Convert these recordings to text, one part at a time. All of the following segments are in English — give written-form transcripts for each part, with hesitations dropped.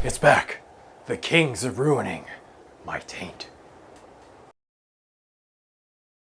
It's back. The Kings of Ruining my taint.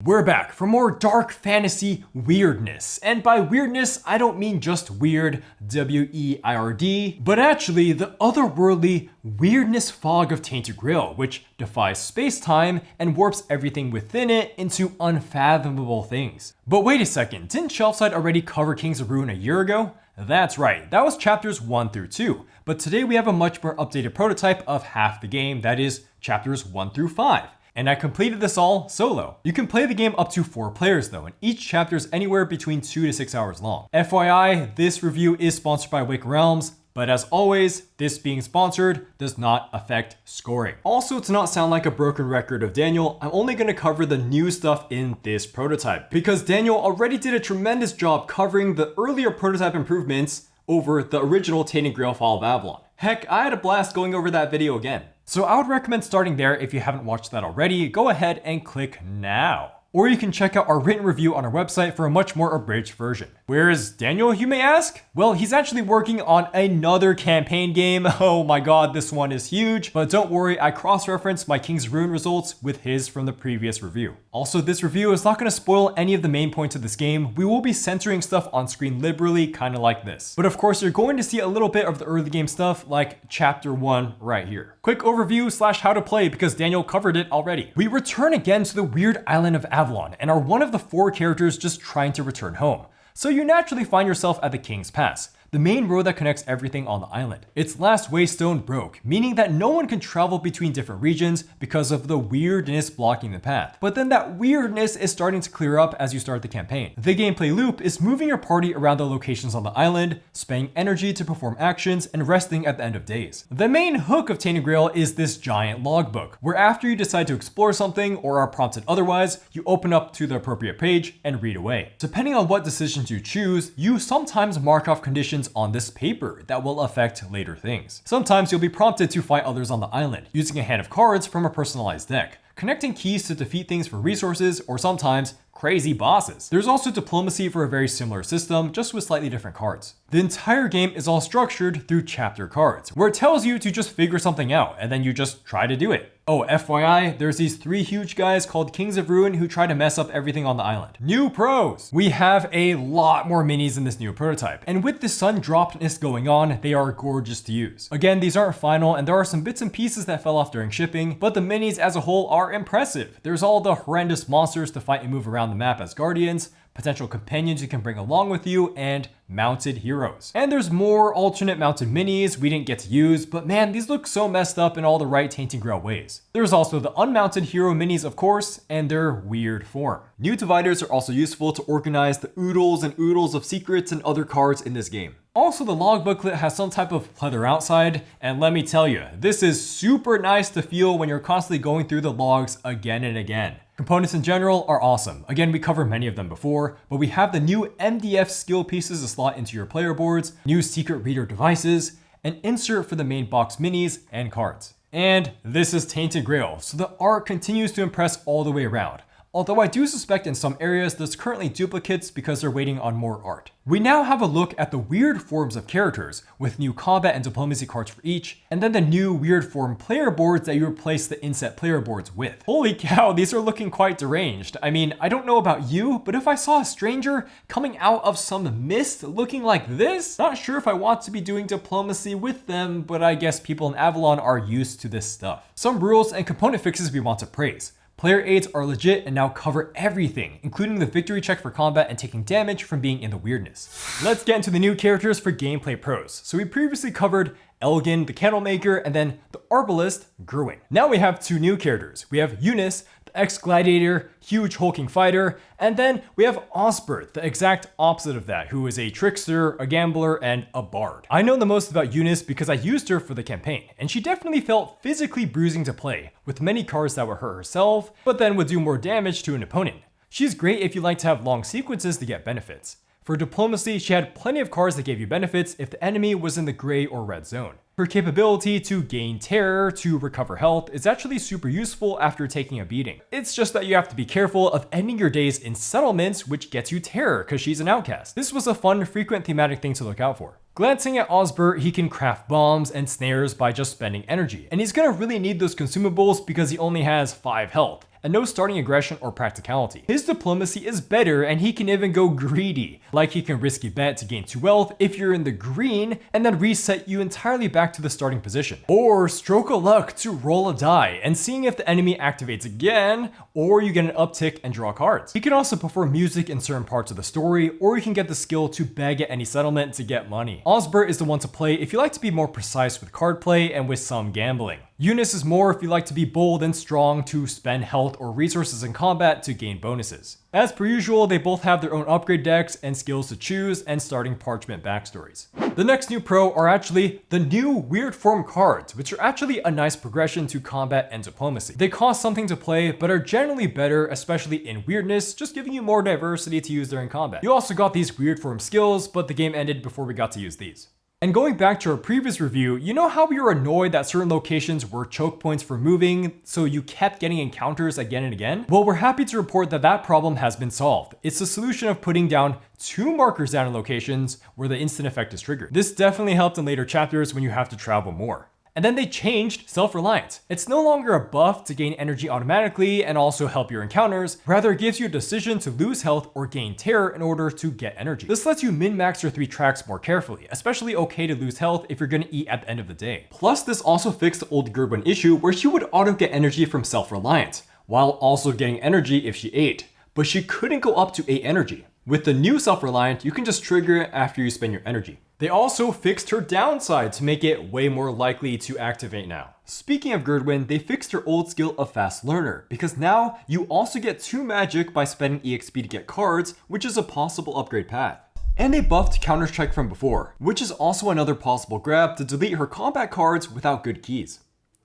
We're back for more dark fantasy weirdness. And by weirdness, I don't mean just weird, W-E-I-R-D, but actually the otherworldly weirdness fog of Tainted Grail, which defies space-time and warps everything within it into unfathomable things. But wait a second, didn't Shelfside already cover Kings of Ruin a year ago? That's right, that was chapters 1 through 2, but today we have a much more updated prototype of half the game, that is chapters 1 through 5. And I completed this all solo. You can play the game up to 4 players though, and each chapter is anywhere between 2 to 6 hours long. FYI, this review is sponsored by Awaken Realms, but as always, this being sponsored does not affect scoring. Also, to not sound like a broken record of Daniel, I'm only going to cover the new stuff in this prototype, because Daniel already did a tremendous job covering the earlier prototype improvements over the original Tainted Grail Fall of Avalon. Heck, I had a blast going over that video again. So I would recommend starting there if you haven't watched that already. Go ahead and click now. Or you can check out our written review on our website for a much more abridged version. Where is Daniel, you may ask? Well, he's actually working on another campaign game. Oh my god, this one is huge. But don't worry, I cross-referenced my King's Ruin results with his from the previous review. Also, this review is not going to spoil any of the main points of this game. We will be censoring stuff on screen liberally, kind of like this. But of course, you're going to see a little bit of the early game stuff like chapter 1 right here. Quick overview / how to play because Daniel covered it already. We return again to the weird island of Avalon and are one of the 4 characters just trying to return home. So you naturally find yourself at the King's Pass, the main road that connects everything on the island. Its last waystone broke, meaning that no one can travel between different regions because of the weirdness blocking the path. But then that weirdness is starting to clear up as you start the campaign. The gameplay loop is moving your party around the locations on the island, spending energy to perform actions, and resting at the end of days. The main hook of Tainted Grail is this giant logbook, where after you decide to explore something or are prompted otherwise, you open up to the appropriate page and read away. Depending on what decisions you choose, you sometimes mark off conditions on this paper that will affect later things. Sometimes you'll be prompted to fight others on the island, using a hand of cards from a personalized deck, connecting keys to defeat things for resources, or sometimes crazy bosses. There's also diplomacy for a very similar system, just with slightly different cards. The entire game is all structured through chapter cards, where it tells you to just figure something out, and then you just try to do it. Oh, FYI, there's these 3 huge guys called Kings of Ruin who try to mess up everything on the island. New pros! We have a lot more minis in this new prototype, and with the sun droppedness going on, they are gorgeous to use. Again, these aren't final, and there are some bits and pieces that fell off during shipping, but the minis as a whole are impressive. There's all the horrendous monsters to fight and move around the map as guardians, potential companions you can bring along with you, and mounted heroes. And there's more alternate mounted minis we didn't get to use, but man, these look so messed up in all the right Tainted Grail ways. There's also the unmounted hero minis, of course, and their weird form. New dividers are also useful to organize the oodles and oodles of secrets and other cards in this game. Also, the log booklet has some type of pleather outside, and let me tell you, this is super nice to feel when you're constantly going through the logs again and again. Components in general are awesome. Again, we covered many of them before, but we have the new MDF skill pieces to slot into your player boards, new secret reader devices, an insert for the main box minis and cards. And this is Tainted Grail, so the art continues to impress all the way around. Although I do suspect in some areas there's currently duplicates because they're waiting on more art. We now have a look at the weird forms of characters, with new combat and diplomacy cards for each, and then the new weird form player boards that you replace the inset player boards with. Holy cow, these are looking quite deranged. I mean, I don't know about you, but if I saw a stranger coming out of some mist looking like this, not sure if I want to be doing diplomacy with them, but I guess people in Avalon are used to this stuff. Some rules and component fixes we want to praise. Player aids are legit and now cover everything, including the victory check for combat and taking damage from being in the weirdness. Let's get into the new characters for gameplay pros. So we previously covered Elgin, the candlemaker, and then the arbalist, Gerwin. Now we have two new characters. We have Iunis, the ex-gladiator, huge hulking fighter, and then we have Osbert, the exact opposite of that, who is a trickster, a gambler, and a bard. I know the most about Iunis because I used her for the campaign, and she definitely felt physically bruising to play, with many cards that would hurt herself, but then would do more damage to an opponent. She's great if you like to have long sequences to get benefits. For diplomacy, she had plenty of cards that gave you benefits if the enemy was in the gray or red zone. Her capability to gain terror to recover health is actually super useful after taking a beating. It's just that you have to be careful of ending your days in settlements, which gets you terror because she's an outcast. This was a fun, frequent thematic thing to look out for. Glancing at Osbert, he can craft bombs and snares by just spending energy, and he's gonna really need those consumables because he only has 5 health, and no starting aggression or practicality. His diplomacy is better, and he can even go greedy, like he can risk a bet to gain 2 wealth if you're in the green, and then reset you entirely back to the starting position. Or stroke a luck to roll a die, and seeing if the enemy activates again, or you get an uptick and draw cards. He can also perform music in certain parts of the story, or you can get the skill to beg at any settlement to get money. Osbert is the one to play if you like to be more precise with card play and with some gambling. Iunis is more if you like to be bold and strong to spend health or resources in combat to gain bonuses. As per usual, they both have their own upgrade decks and skills to choose and starting parchment backstories. The next new pro are actually the new Wyrdform cards, which are actually a nice progression to combat and diplomacy. They cost something to play, but are generally better, especially in Wyrdness, just giving you more diversity to use during combat. You also got these Wyrdform skills, but the game ended before we got to use these. And going back to our previous review, you know how we were annoyed that certain locations were choke points for moving, so you kept getting encounters again and again? Well, we're happy to report that that problem has been solved. It's the solution of putting down 2 markers down in locations where the instant effect is triggered. This definitely helped in later chapters when you have to travel more. And then they changed Self-Reliant. It's no longer a buff to gain energy automatically and also help your encounters, rather it gives you a decision to lose health or gain terror in order to get energy. This lets you min-max your 3 tracks more carefully, especially okay to lose health if you're gonna eat at the end of the day. Plus, this also fixed the old Gerwin issue where she would auto get energy from Self-Reliant, while also getting energy if she ate, but she couldn't go up to 8 energy. With the new Self-Reliant, you can just trigger it after you spend your energy. They also fixed her downside to make it way more likely to activate now. Speaking of Gerwin, they fixed her old skill of Fast Learner, because now you also get 2 magic by spending EXP to get cards, which is a possible upgrade path. And they buffed Counter-Strike from before, which is also another possible grab to delete her combat cards without good keys.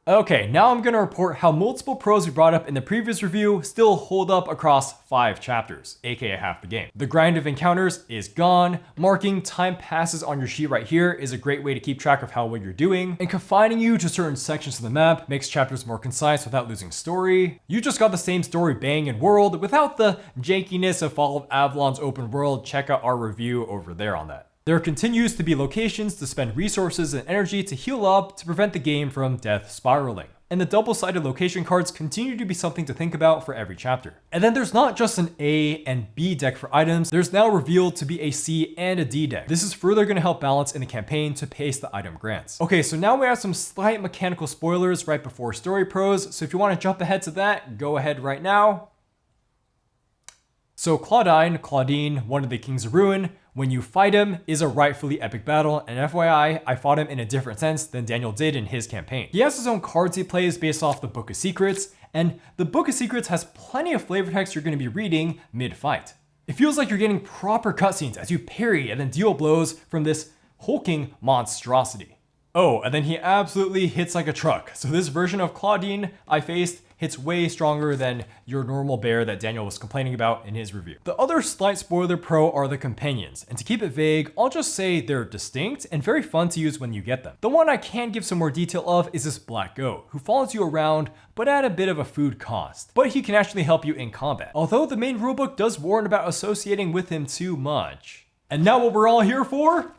Okay, now I'm going to report how multiple pros we brought up in the previous review still hold up across 5 chapters, aka half the game. The grind of encounters is gone, marking time passes on your sheet right here is a great way to keep track of how well you're doing, and confining you to certain sections of the map makes chapters more concise without losing story. You just got the same story bang and world without the jankiness of Fall of Avalon's open world. Check out our review over there on that. There continues to be locations to spend resources and energy to heal up to prevent the game from death spiraling. And the double-sided location cards continue to be something to think about for every chapter. And then there's not just an A and B deck for items, there's now revealed to be a C and a D deck. This is further going to help balance in the campaign to pace the item grants. Okay, so now we have some slight mechanical spoilers right before story pros, so if you want to jump ahead to that, go ahead right now. So Claudyne, one of the Kings of Ruin, when you fight him, is a rightfully epic battle, and FYI, I fought him in a different sense than Daniel did in his campaign. He has his own cards he plays based off the Book of Secrets, and the Book of Secrets has plenty of flavor text you're going to be reading mid-fight. It feels like you're getting proper cutscenes as you parry and then deal blows from this hulking monstrosity. Oh, and then he absolutely hits like a truck. So this version of Claudyne I faced hits way stronger than your normal bear that Daniel was complaining about in his review. The other slight spoiler pro are the companions, and to keep it vague, I'll just say they're distinct and very fun to use when you get them. The one I can give some more detail of is this black goat, who follows you around, but at a bit of a food cost. But he can actually help you in combat, although the main rulebook does warn about associating with him too much. And now what we're all here for?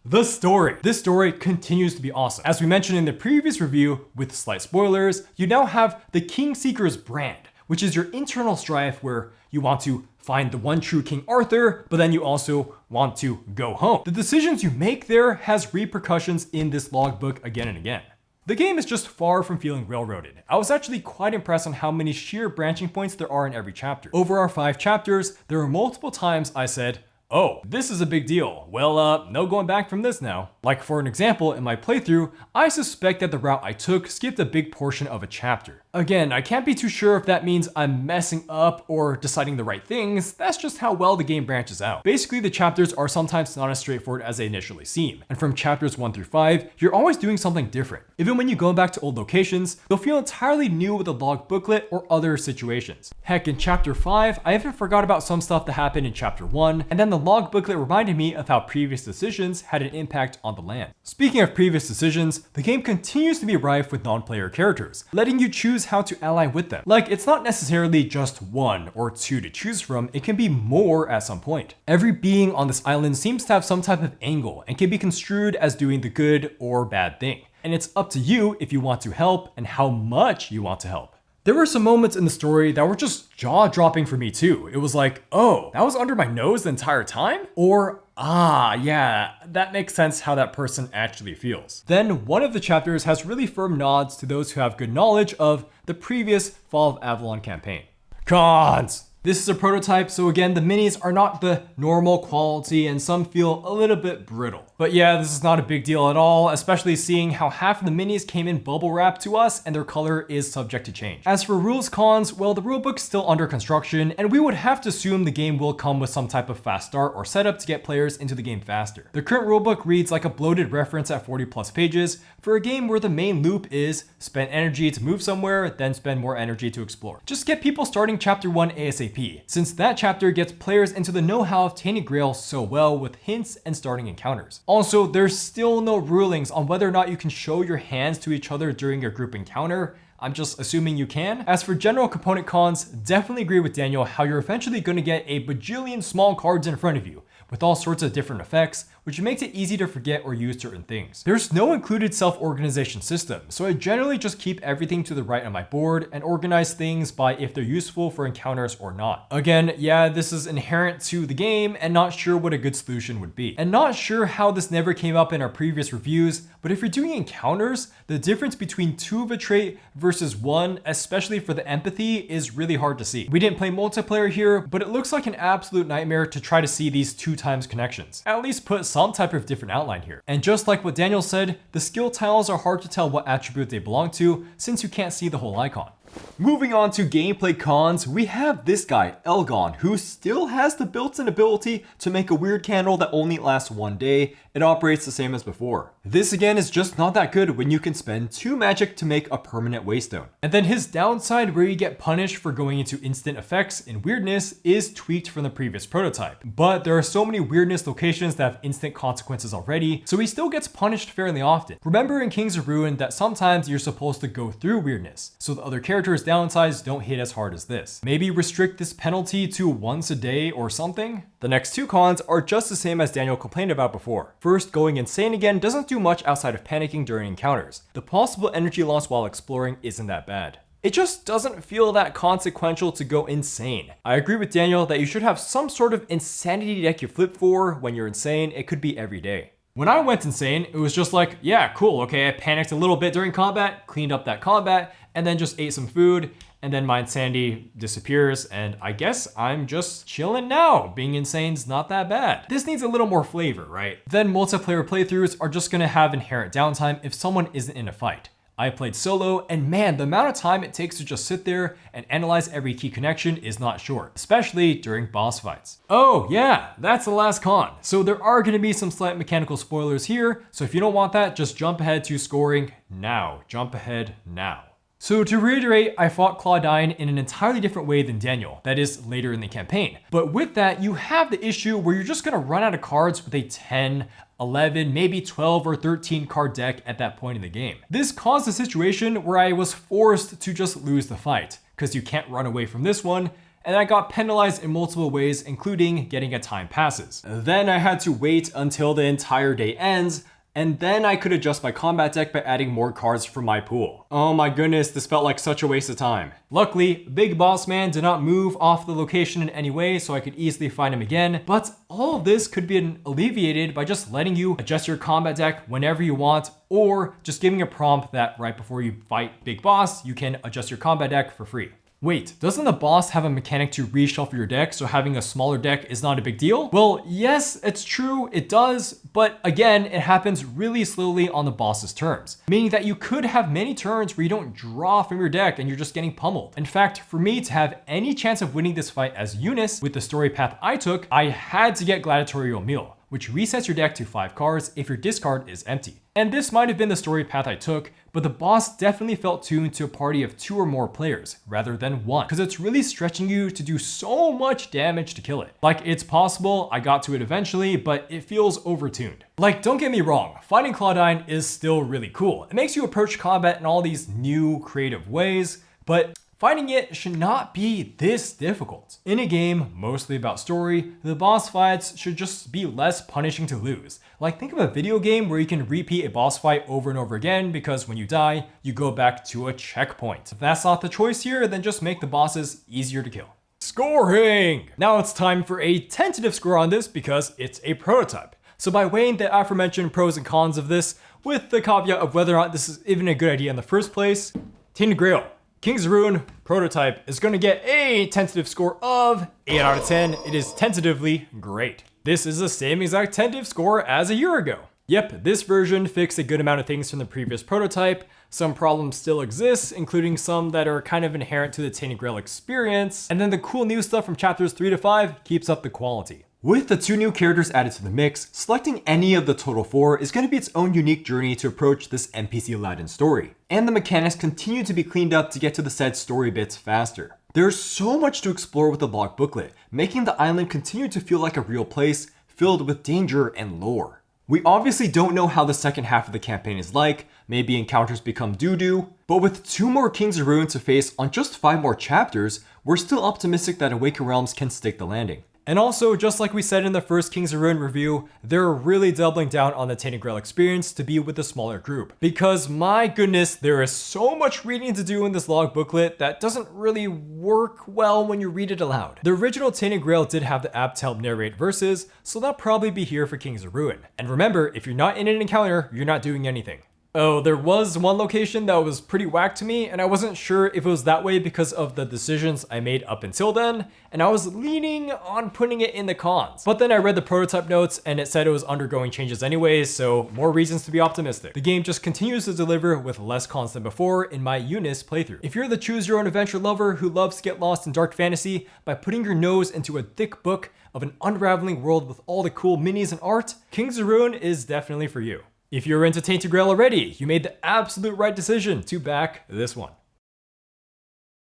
The story. This story continues to be awesome. As we mentioned in the previous review, with slight spoilers, you now have the Kingseeker's brand, which is your internal strife where you want to find the one true King Arthur, but then you also want to go home. The decisions you make there has repercussions in this logbook again and again. The game is just far from feeling railroaded. I was actually quite impressed on how many sheer branching points there are in every chapter. Over our 5 chapters, there were multiple times I said, oh, this is a big deal. Well, no going back from this now. Like for an example, in my playthrough, I suspect that the route I took skipped a big portion of a chapter. Again, I can't be too sure if that means I'm messing up or deciding the right things. That's just how well the game branches out. Basically, the chapters are sometimes not as straightforward as they initially seem. And from chapters 1 through 5, you're always doing something different. Even when you go back to old locations, you'll feel entirely new with a log booklet or other situations. Heck, in chapter 5, I even forgot about some stuff that happened in chapter 1, and then the log booklet reminded me of how previous decisions had an impact on the land. Speaking of previous decisions, the game continues to be rife with non-player characters, letting you choose how to ally with them. Like, it's not necessarily just one or two to choose from, it can be more at some point. Every being on this island seems to have some type of angle and can be construed as doing the good or bad thing. And it's up to you if you want to help and how much you want to help. There were some moments in the story that were just jaw-dropping for me too. It was like, oh, that was under my nose the entire time? Or, yeah, that makes sense how that person actually feels. Then one of the chapters has really firm nods to those who have good knowledge of the previous Fall of Avalon campaign. Cons! This is a prototype, so again, the minis are not the normal quality and some feel a little bit brittle. But yeah, this is not a big deal at all, especially seeing how half of the minis came in bubble wrap to us and their color is subject to change. As for rules cons, well, the rulebook's still under construction and we would have to assume the game will come with some type of fast start or setup to get players into the game faster. The current rulebook reads like a bloated reference at 40 plus pages for a game where the main loop is spend energy to move somewhere, then spend more energy to explore. Just get people starting chapter 1 ASAP, since that chapter gets players into the know-how of Tainted Grail so well with hints and starting encounters. Also, there's still no rulings on whether or not you can show your hands to each other during your group encounter. I'm just assuming you can. As for general component cons, definitely agree with Daniel how you're eventually going to get a bajillion small cards in front of you with all sorts of different effects, which makes it easy to forget or use certain things. There's no included self-organization system, so I generally just keep everything to the right on my board and organize things by if they're useful for encounters or not. Again, yeah, this is inherent to the game and not sure what a good solution would be. And not sure how this never came up in our previous reviews, but if you're doing encounters, the difference between 2 of a trait versus 1, especially for the empathy, is really hard to see. We didn't play multiplayer here, but it looks like an absolute nightmare to try to see these 2 times connections. At least put some type of different outline here. And just like what Daniel said, the skill tiles are hard to tell what attribute they belong to since you can't see the whole icon. Moving on to gameplay cons, we have this guy, Elgon, who still has the built-in ability to make a weird candle that only lasts 1 day. It operates the same as before. This again is just not that good when you can spend 2 magic to make a permanent Waystone. And then his downside where you get punished for going into instant effects in Wyrdness is tweaked from the previous prototype. But there are so many Wyrdness locations that have instant consequences already, so he still gets punished fairly often. Remember in Kings of Ruin that sometimes you're supposed to go through Wyrdness, so the other characters' downsides don't hit as hard as this. Maybe restrict this penalty to once a day or something? The next 2 cons are just the same as Daniel complained about before. First, going insane again doesn't do much outside of panicking during encounters. The possible energy loss while exploring isn't that bad. It just doesn't feel that consequential to go insane. I agree with Daniel that you should have some sort of insanity deck you flip for when you're insane. It could be every day. When I went insane, it was just like, yeah, cool, okay, I panicked a little bit during combat, cleaned up that combat, and then just ate some food, and then my insanity disappears, and I guess I'm just chilling now. Being insane's not that bad. This needs a little more flavor, right? Then multiplayer playthroughs are just gonna have inherent downtime if someone isn't in a fight. I played solo, and man, the amount of time it takes to just sit there and analyze every key connection is not short, especially during boss fights. Oh yeah, that's the last con. So there are gonna be some slight mechanical spoilers here, so if you don't want that, just jump ahead to scoring now. Jump ahead now. So to reiterate, I fought Claudyne in an entirely different way than Daniel, that is later in the campaign. But with that, you have the issue where you're just gonna run out of cards with a 10, 11, maybe 12 or 13 card deck at that point in the game. This caused a situation where I was forced to just lose the fight, because you can't run away from this one, and I got penalized in multiple ways, including getting a time passes. Then I had to wait until the entire day ends, and then I could adjust my combat deck by adding more cards from my pool. Oh my goodness, this felt like such a waste of time. Luckily, Big Boss Man did not move off the location in any way, so I could easily find him again, but all of this could be alleviated by just letting you adjust your combat deck whenever you want, or just giving a prompt that right before you fight Big Boss, you can adjust your combat deck for free. Wait, doesn't the boss have a mechanic to reshuffle your deck, so having a smaller deck is not a big deal? Well, yes, it's true, it does, but again, it happens really slowly on the boss's turns, meaning that you could have many turns where you don't draw from your deck and you're just getting pummeled. In fact, for me to have any chance of winning this fight as Iunis with the story path I took, I had to get Gladiatorial Meal, which resets your deck to 5 cards if your discard is empty. And this might have been the story path I took, but the boss definitely felt tuned to a party of 2 or more players rather than 1, because it's really stretching you to do so much damage to kill it. Like, it's possible I got to it eventually, but it feels overtuned. Like, don't get me wrong, fighting Claudyne is still really cool. It makes you approach combat in all these new creative ways, but fighting it should not be this difficult. In a game mostly about story, the boss fights should just be less punishing to lose. Like, think of a video game where you can repeat a boss fight over and over again because when you die, you go back to a checkpoint. If that's not the choice here, then just make the bosses easier to kill. Scoring! Now it's time for a tentative score on this because it's a prototype. So by weighing the aforementioned pros and cons of this, with the caveat of whether or not this is even a good idea in the first place, Tainted Grail, King's Ruin prototype is going to get a tentative score of 8 out of 10. It is tentatively great. This is the same exact tentative score as a year ago. Yep, this version fixed a good amount of things from the previous prototype. Some problems still exist, including some that are kind of inherent to the Tainted Grail experience. And then the cool new stuff from chapters 3 to 5 keeps up the quality. With the 2 new characters added to the mix, selecting any of the total 4 is going to be its own unique journey to approach this NPC-laden story. And the mechanics continue to be cleaned up to get to the said story bits faster. There's so much to explore with the log booklet, making the island continue to feel like a real place filled with danger and lore. We obviously don't know how the second half of the campaign is like, maybe encounters become doo-doo, but with 2 more Kings of Ruin to face on just 5 more chapters, we're still optimistic that Awaken Realms can stick the landing. And also, just like we said in the first Kings of Ruin review, they're really doubling down on the Tainted Grail experience to be with a smaller group. Because my goodness, there is so much reading to do in this log booklet that doesn't really work well when you read it aloud. The original Tainted Grail did have the app to help narrate verses, so that'll probably be here for Kings of Ruin. And remember, if you're not in an encounter, you're not doing anything. Oh, there was one location that was pretty whack to me, and I wasn't sure if it was that way because of the decisions I made up until then, and I was leaning on putting it in the cons. But then I read the prototype notes and it said it was undergoing changes anyways, so more reasons to be optimistic. The game just continues to deliver with less cons than before in my Iunis playthrough. If you're the choose your own adventure lover who loves to get lost in dark fantasy by putting your nose into a thick book of an unraveling world with all the cool minis and art, Kings of Ruin is definitely for you. If you're into Tainted Grail already, you made the absolute right decision to back this one.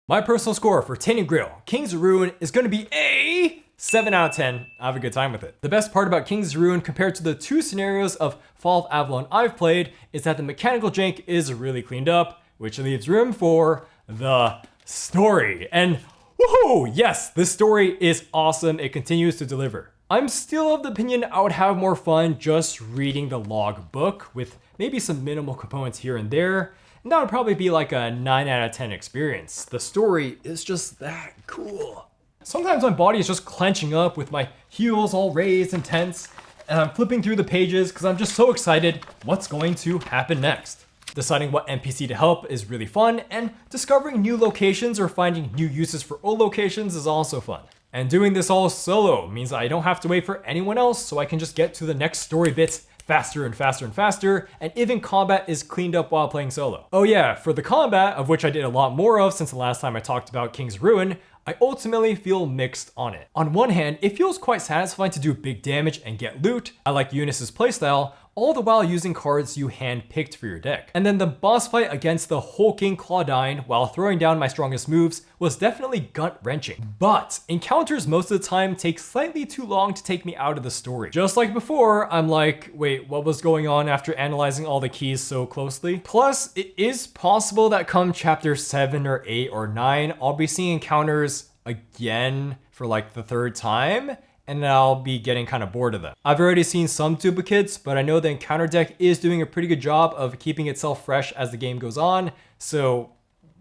My personal score for Tainted Grail, Kings of Ruin is going to be a 7 out of 10. I have a good time with it. The best part about Kings of Ruin compared to the 2 scenarios of Fall of Avalon I've played is that the mechanical jank is really cleaned up, which leaves room for the story. And woohoo! Yes, this story is awesome. It continues to deliver. I'm still of the opinion I would have more fun just reading the log book with maybe some minimal components here and there, and that would probably be like a 9 out of 10 experience. The story is just that cool. Sometimes my body is just clenching up with my heels all raised and tense, and I'm flipping through the pages because I'm just so excited what's going to happen next. Deciding what NPC to help is really fun, and discovering new locations or finding new uses for old locations is also fun. And doing this all solo means I don't have to wait for anyone else, so I can just get to the next story bits faster and faster and faster, and even combat is cleaned up while playing solo. Oh yeah, for the combat, of which I did a lot more of since the last time I talked about King's Ruin, I ultimately feel mixed on it. On one hand, it feels quite satisfying to do big damage and get loot. I like Iunis' playstyle, all the while using cards you hand-picked for your deck. And then the boss fight against the hulking Claudyne while throwing down my strongest moves was definitely gut-wrenching. But encounters most of the time take slightly too long to take me out of the story. Just like before, I'm like, wait, what was going on after analyzing all the keys so closely? Plus, it is possible that come chapter 7 or 8 or 9, I'll be seeing encounters again for like the 3rd time, and I'll be getting kind of bored of them. I've already seen some duplicates, but I know the encounter deck is doing a pretty good job of keeping itself fresh as the game goes on, so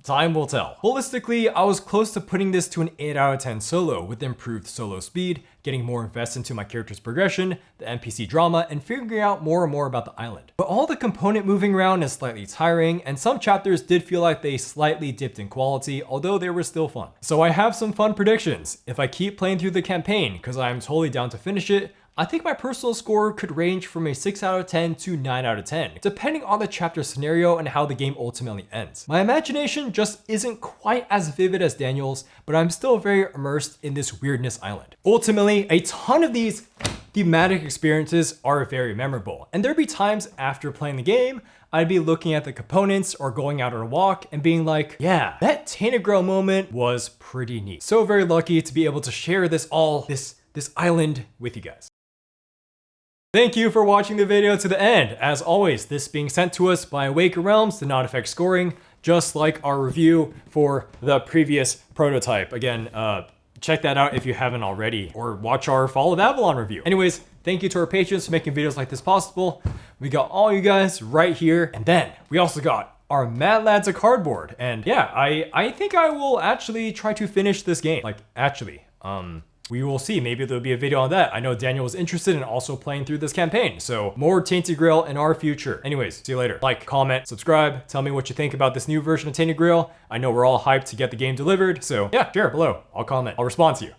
time will tell. Holistically, I was close to putting this to an 8 out of 10 solo with improved solo speed, getting more invested into my character's progression, the NPC drama, and figuring out more and more about the island. But all the component moving around is slightly tiring, and some chapters did feel like they slightly dipped in quality, although they were still fun. So I have some fun predictions. If I keep playing through the campaign, because I'm totally down to finish it, I think my personal score could range from a 6 out of 10 to 9 out of 10, depending on the chapter scenario and how the game ultimately ends. My imagination just isn't quite as vivid as Daniel's, but I'm still very immersed in this Wyrdness island. Ultimately, a ton of these thematic experiences are very memorable, and there'd be times after playing the game, I'd be looking at the components or going out on a walk and being like, yeah, that Tainted Grail moment was pretty neat. So very lucky to be able to share this island with you guys. Thank you for watching the video to the end. As always, this being sent to us by Awaken Realms did not affect scoring, just like our review for the previous prototype. Again, check that out if you haven't already, or watch our Fall of Avalon review. Anyways, thank you to our patrons for making videos like this possible. We got all you guys right here. And then we also got our Mad Lads of Cardboard. And yeah, I think I will actually try to finish this game. Like, actually, we will see. Maybe there'll be a video on that. I know Daniel was interested in also playing through this campaign, so more Tainted Grail in our future. Anyways, see you later. Like, comment, subscribe, tell me what you think about this new version of Tainted Grail. I know we're all hyped to get the game delivered, so yeah, share it below. I'll comment. I'll respond to you.